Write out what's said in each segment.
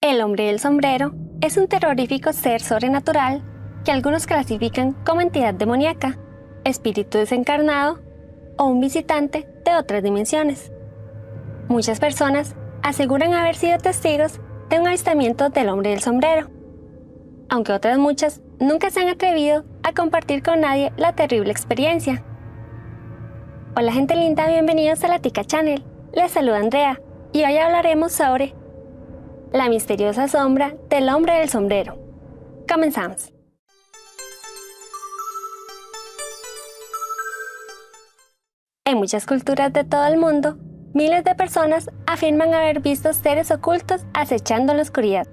El hombre del sombrero es un terrorífico ser sobrenatural que algunos clasifican como entidad demoníaca, espíritu desencarnado o un visitante de otras dimensiones. Muchas personas aseguran haber sido testigos de un avistamiento del hombre del sombrero, aunque otras muchas nunca se han atrevido a compartir con nadie la terrible experiencia. Hola gente linda, bienvenidos a la Tica Channel. Les saluda Andrea y hoy hablaremos sobre la misteriosa sombra del hombre del sombrero. Comenzamos. En muchas culturas de todo el mundo, miles de personas afirman haber visto seres ocultos acechando en la oscuridad.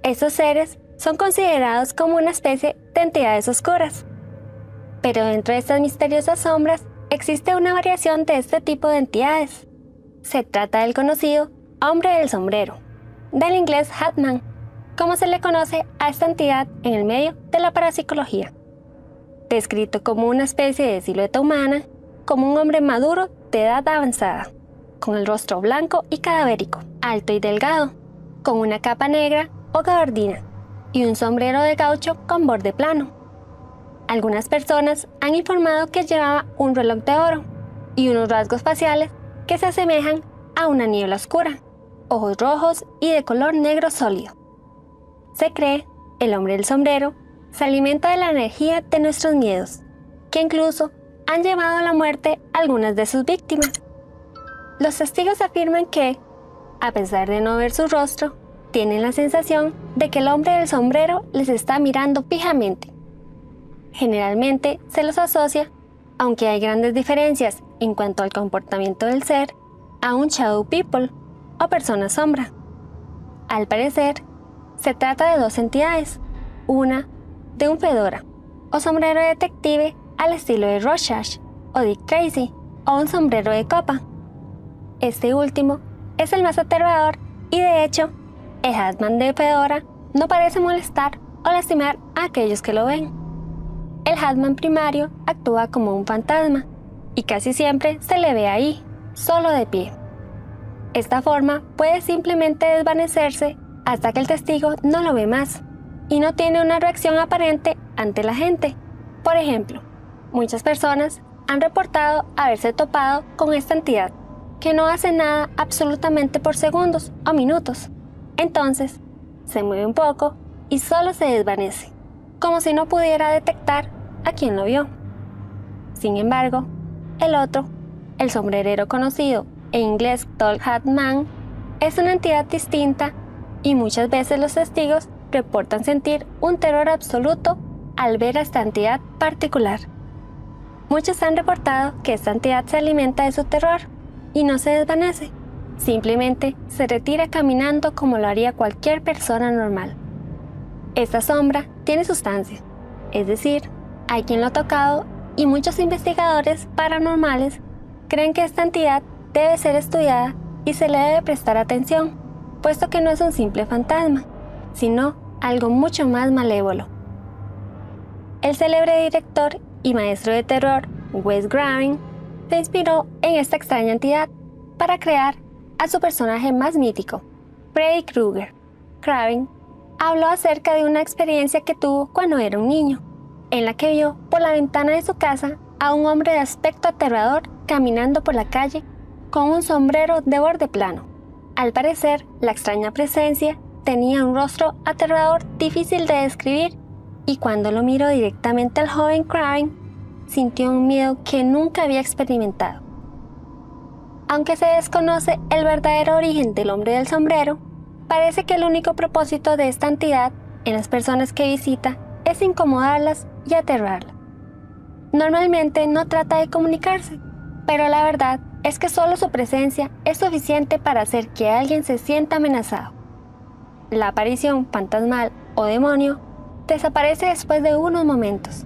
Estos seres son considerados como una especie de entidades oscuras. Pero dentro de estas misteriosas sombras existe una variación de este tipo de entidades. Se trata del conocido hombre del sombrero, del inglés Hatman, como se le conoce a esta entidad en el medio de la parapsicología. Descrito como una especie de silueta humana, como un hombre maduro de edad avanzada, con el rostro blanco y cadavérico, alto y delgado, con una capa negra o gabardina y un sombrero de caucho con borde plano. Algunas personas han informado que llevaba un reloj de oro y unos rasgos faciales que se asemejan a una niebla oscura, ojos rojos y de color negro sólido. Se cree el hombre del sombrero se alimenta de la energía de nuestros miedos, que incluso han llevado a la muerte a algunas de sus víctimas. Los testigos afirman que, a pesar de no ver su rostro, tienen la sensación de que el hombre del sombrero les está mirando fijamente. Generalmente se los asocia, aunque hay grandes diferencias en cuanto al comportamiento del ser, a un shadow people o persona sombra. Al parecer, se trata de dos entidades, una de un fedora o sombrero de detective al estilo de Rorschach o Dick Tracy, o un sombrero de copa. Este último es el más aterrador y de hecho, el Hatman de fedora no parece molestar o lastimar a aquellos que lo ven. El Hatman primario actúa como un fantasma y casi siempre se le ve ahí, solo de pie. Esta forma puede simplemente desvanecerse hasta que el testigo no lo ve más y no tiene una reacción aparente ante la gente. Por ejemplo, muchas personas han reportado haberse topado con esta entidad, que no hace nada absolutamente por segundos o minutos. Entonces, se mueve un poco y solo se desvanece, como si no pudiera detectar a quien lo vio. Sin embargo, el otro, el sombrerero conocido en inglés Tall Hat Man, es una entidad distinta y muchas veces los testigos reportan sentir un terror absoluto al ver a esta entidad particular. Muchos han reportado que esta entidad se alimenta de su terror y no se desvanece, simplemente se retira caminando como lo haría cualquier persona normal. Esta sombra tiene sustancia, es decir, hay quien lo ha tocado y muchos investigadores paranormales creen que esta entidad debe ser estudiada y se le debe prestar atención, puesto que no es un simple fantasma, sino algo mucho más malévolo. El célebre director y maestro de terror Wes Craven se inspiró en esta extraña entidad para crear a su personaje más mítico, Freddy Krueger. Craven habló acerca de una experiencia que tuvo cuando era un niño, en la que vio por la ventana de su casa a un hombre de aspecto aterrador caminando por la calle con un sombrero de borde plano. Al parecer, la extraña presencia tenía un rostro aterrador difícil de describir y cuando lo miró directamente al joven Craven, sintió un miedo que nunca había experimentado. Aunque se desconoce el verdadero origen del hombre del sombrero, parece que el único propósito de esta entidad en las personas que visita es incomodarlas y aterrarlas. Normalmente no trata de comunicarse, pero la verdad es que solo su presencia es suficiente para hacer que alguien se sienta amenazado. La aparición fantasmal o demonio desaparece después de unos momentos.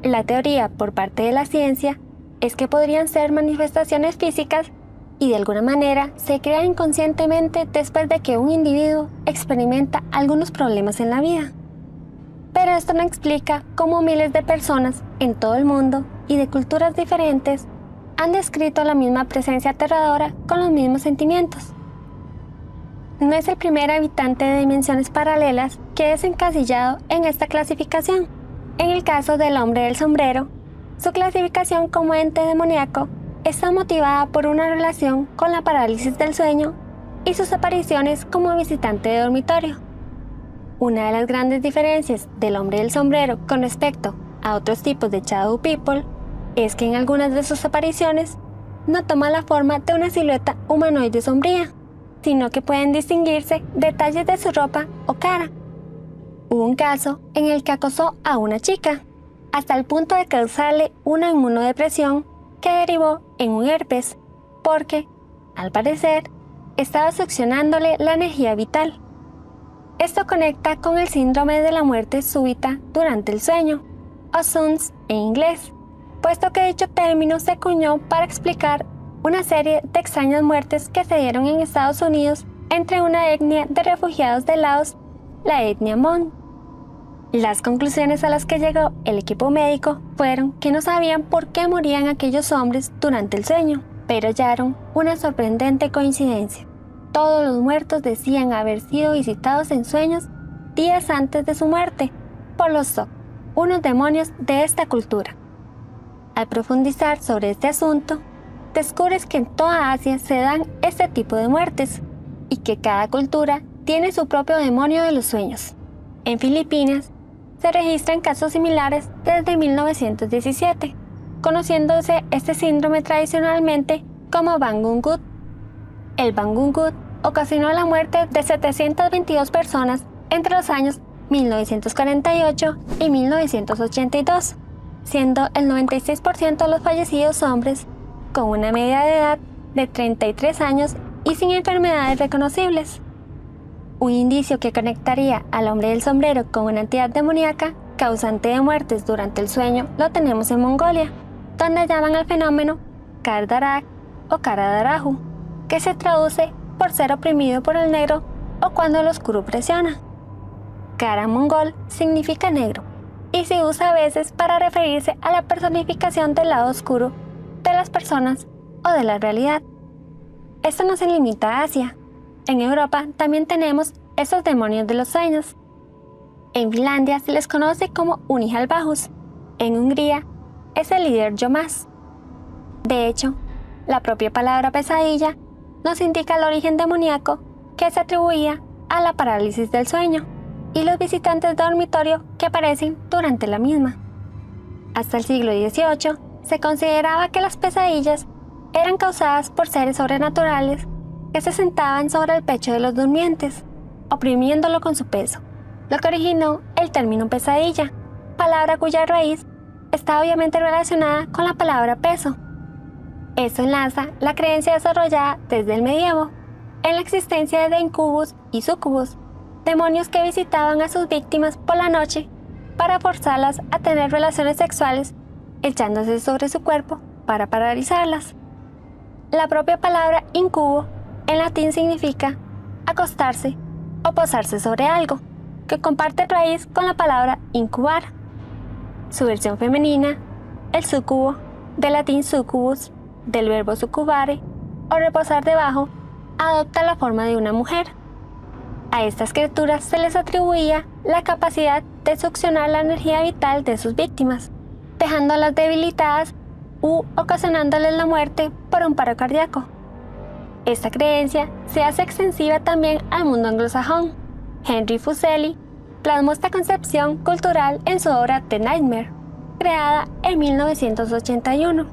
La teoría por parte de la ciencia es que podrían ser manifestaciones físicas y de alguna manera se crea inconscientemente después de que un individuo experimenta algunos problemas en la vida. Pero esto no explica cómo miles de personas en todo el mundo y de culturas diferentes han descrito la misma presencia aterradora con los mismos sentimientos. no es el primer habitante de dimensiones paralelas que es encasillado en esta clasificación. En el caso del hombre del sombrero, su clasificación como ente demoníaco está motivada por una relación con la parálisis del sueño y sus apariciones como visitante de dormitorio. Una de las grandes diferencias del hombre del sombrero con respecto a otros tipos de Shadow People es que en algunas de sus apariciones no toma la forma de una silueta humanoide sombría, sino que pueden distinguirse detalles de su ropa o cara. Hubo un caso en el que acosó a una chica, hasta el punto de causarle una inmunodepresión que derivó en un herpes, porque, al parecer, estaba succionándole la energía vital. Esto conecta con el síndrome de la muerte súbita durante el sueño, o SUNS en inglés, puesto que dicho término se acuñó para explicar una serie de extrañas muertes que se dieron en Estados Unidos entre una etnia de refugiados de Laos, la etnia Hmong. Las conclusiones a las que llegó el equipo médico fueron que no sabían por qué morían aquellos hombres durante el sueño, pero hallaron una sorprendente coincidencia. Todos los muertos decían haber sido visitados en sueños días antes de su muerte por los Sok, unos demonios de esta cultura. Al profundizar sobre este asunto, descubres que en toda Asia se dan este tipo de muertes y que cada cultura tiene su propio demonio de los sueños. En Filipinas se registran casos similares desde 1917, conociéndose este síndrome tradicionalmente como Bangungut. El Bangungut ocasionó la muerte de 722 personas entre los años 1948 y 1982, siendo el 96% de los fallecidos hombres con una media de edad de 33 años y sin enfermedades reconocibles. Un indicio que conectaría al hombre del sombrero con una entidad demoníaca causante de muertes durante el sueño lo tenemos en Mongolia, donde llaman al fenómeno Kardarak o Karadarahu, que se traduce por ser oprimido por el negro o cuando el oscuro presiona. Kara en mongol significa negro y se usa a veces para referirse a la personificación del lado oscuro de las personas o de la realidad. Esto no se limita a Asia. En Europa también tenemos estos demonios de los sueños. En Finlandia se les conoce como Unihalbahus. En Hungría es el líder Yomás. De hecho, la propia palabra pesadilla nos indica el origen demoníaco que se atribuía a la parálisis del sueño y los visitantes de dormitorio que aparecen durante la misma. Hasta el siglo XVIII se consideraba que las pesadillas eran causadas por seres sobrenaturales que se sentaban sobre el pecho de los durmientes, oprimiéndolo con su peso, lo que originó el término pesadilla, palabra cuya raíz está obviamente relacionada con la palabra peso. Esto enlaza la creencia desarrollada desde el medievo en la existencia de incubus y sucubus, demonios que visitaban a sus víctimas por la noche para forzarlas a tener relaciones sexuales, echándose sobre su cuerpo para paralizarlas. La propia palabra incubo en latín significa acostarse o posarse sobre algo, que comparte raíz con la palabra incubar. Su versión femenina, el sucubo, del latín succubus, del verbo succubare, o reposar debajo, adopta la forma de una mujer. A estas criaturas se les atribuía la capacidad de succionar la energía vital de sus víctimas, dejándolas debilitadas u ocasionándoles la muerte por un paro cardíaco. Esta creencia se hace extensiva también al mundo anglosajón. Henry Fuseli plasmó esta concepción cultural en su obra The Nightmare, creada en 1981,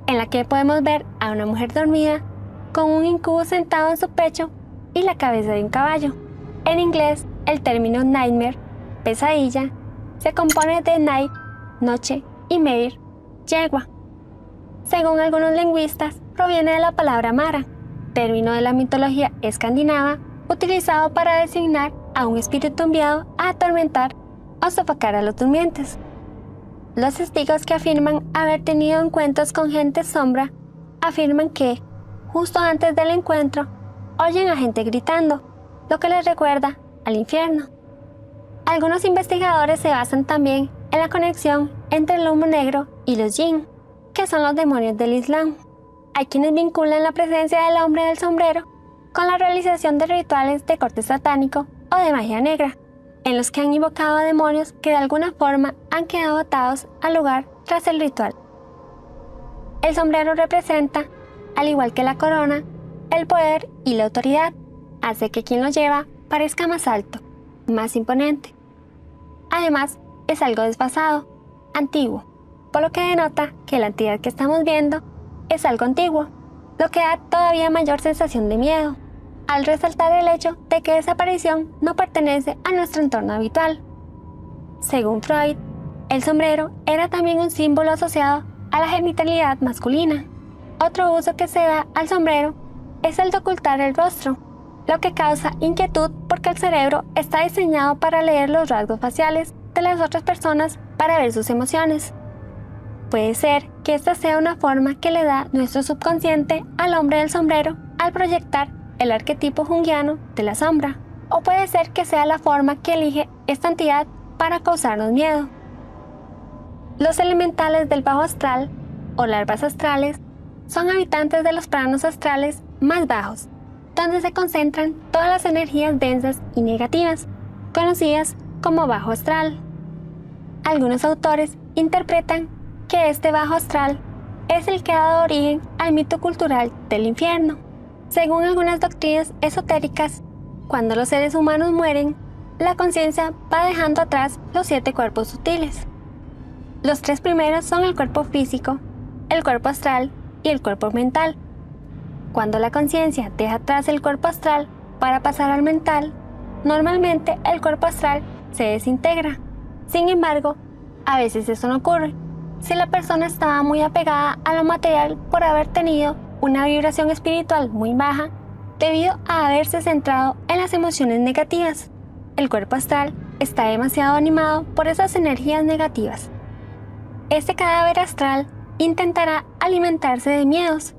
en la que podemos ver a una mujer dormida con un incubo sentado en su pecho y la cabeza de un caballo. En inglés, el término nightmare, pesadilla, se compone de night, noche, y mare, yegua. Según algunos lingüistas, proviene de la palabra mara, término de la mitología escandinava utilizado para designar a un espíritu enviado a atormentar o sofocar a los durmientes. Los testigos que afirman haber tenido encuentros con gente sombra afirman que, justo antes del encuentro, oyen a gente gritando, lo que les recuerda al infierno. Algunos investigadores se basan también en la conexión entre el humo negro y los jinn, que son los demonios del Islam. Hay quienes vinculan la presencia del hombre del sombrero con la realización de rituales de corte satánico o de magia negra, en los que han invocado a demonios que de alguna forma han quedado atados al lugar tras el ritual. El sombrero representa, al igual que la corona, el poder y la autoridad, hace que quien lo lleva parezca más alto, más imponente. Además, es algo desfasado, antiguo, por lo que denota que la entidad que estamos viendo es algo antiguo, lo que da todavía mayor sensación de miedo, al resaltar el hecho de que esa aparición no pertenece a nuestro entorno habitual. Según Freud, el sombrero era también un símbolo asociado a la genitalidad masculina. Otro uso que se da al sombrero es el de ocultar el rostro, lo que causa inquietud porque el cerebro está diseñado para leer los rasgos faciales de las otras personas para ver sus emociones. Puede ser que esta sea una forma que le da nuestro subconsciente al hombre del sombrero al proyectar el arquetipo junguiano de la sombra, o puede ser que sea la forma que elige esta entidad para causarnos miedo. Los elementales del bajo astral, o larvas astrales, son habitantes de los planos astrales más bajos, donde se concentran todas las energías densas y negativas, conocidas como bajo astral. Algunos autores interpretan que este bajo astral es el que ha dado origen al mito cultural del infierno. Según algunas doctrinas esotéricas, cuando los seres humanos mueren, la conciencia va dejando atrás los 7 cuerpos sutiles. Los 3 primeros son el cuerpo físico, el cuerpo astral y el cuerpo mental. Cuando la conciencia deja atrás el cuerpo astral para pasar al mental, normalmente el cuerpo astral se desintegra. Sin embargo, a veces eso no ocurre si la persona estaba muy apegada a lo material por haber tenido una vibración espiritual muy baja debido a haberse centrado en las emociones negativas. El cuerpo astral está demasiado animado por esas energías negativas. Este cadáver astral intentará alimentarse de miedos,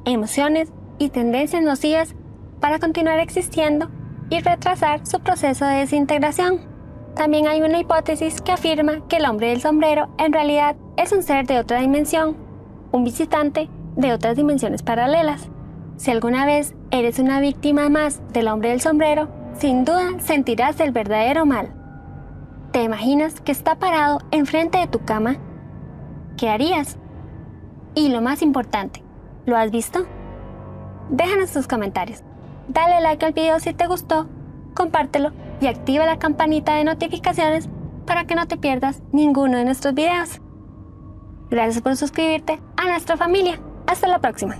emociones y tendencias nocivas para continuar existiendo y retrasar su proceso de desintegración. También hay una hipótesis que afirma que el hombre del sombrero en realidad es un ser de otra dimensión, un visitante de otras dimensiones paralelas. Si alguna vez eres una víctima más del hombre del sombrero, sin duda sentirás el verdadero mal. ¿Te imaginas que está parado enfrente de tu cama? ¿Qué harías? Y lo más importante, ¿lo has visto? Déjanos tus comentarios. Dale like al video si te gustó, compártelo y activa la campanita de notificaciones para que no te pierdas ninguno de nuestros videos. Gracias por suscribirte a nuestra familia. Hasta la próxima.